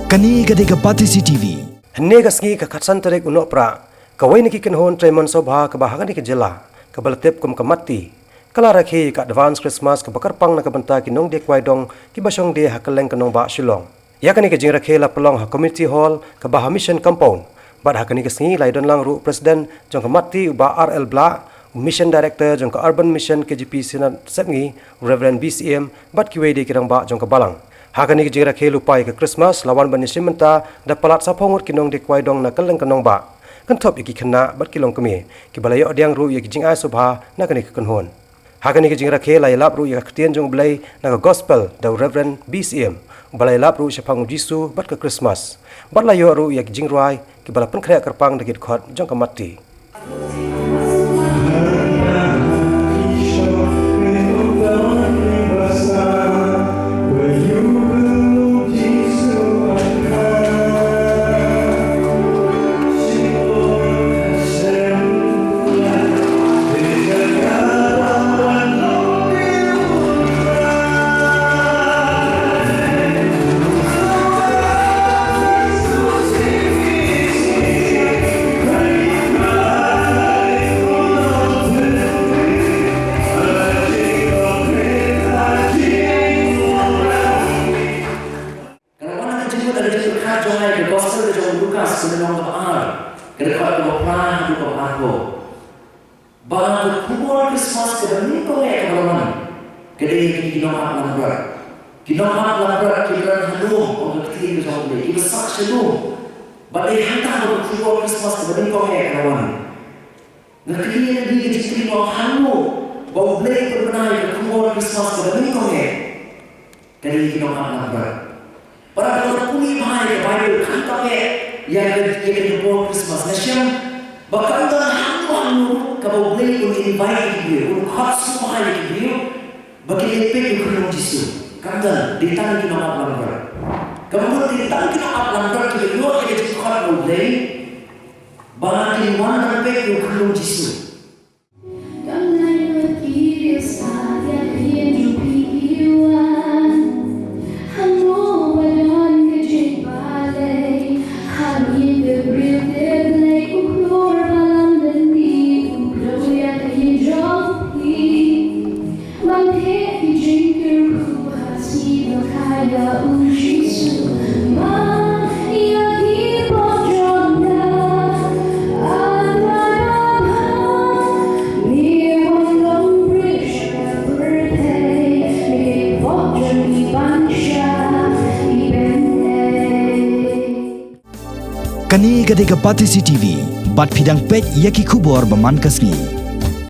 Kani gadega Patisi TV. Nega sngi ka khatsan terek unok pra. Kawai niki ken hon tremon sobha ka bahagan ki jela. Ka balatep kum ka mati. Kala rakhi ka advance Christmas ka bakar pang na ka banta ki nong de kwai dong ki basong de hakaleng ka nong ba shilong. Yakani ka jing rakhe la pelong ha community hall ka baha mission compound. Bad hakani ka sngi lai don lang ru president jong ka mati ba RL Bla. Mission Director jong ka Urban Mission KGP Sinan Setngi Reverend BCM bat kiwede kirang ba jong ka balang. Hakani ki jingra khelu pai ka Christmas lawan ban simenta da palat saphongot kinong de kwai dong na kaleng kanong ba. Kan thop iki khna bat kilong kami ki balayo diang ru iki jing a subha na kani ka kanhon. Hakani ki jingra khela lap ru ya ktien jong blai na ka gospel da Reverend BCM balai lap ru shapang Jisu bat ka Christmas. Bat layo ru ya jingrai ki bala pen khrea karpang da git khot jong ka mati. The gospel of Lucas menong baar, kerana kepala itu kepala. Bahan kubur Christmas kebenin kau kelaman, kedai kinomat lambat, kita halum orang kecil itu sampai, kita saksi halum. Badai hantar kubur Christmas kebenin kau kelaman. Negeri ini jadi mau halum, bau blek berbenai kubur Christmas kebenin kau kedai kinomat lambat. Para orang puni bahaya Bible kanta yang jadi kubur Christmas nasiam bakal hantu kalau beli ini baik dia, khas semua dia bagi lepek ikut Yesus. Kanta ditang kita nak langgar. Kemudian ditang kita nak langgar kita luar kita khas beli bagi mana lepek ikut Yesus. Kani gadega Patisi TV. Bat pidang pek yaki kubor baman kasni.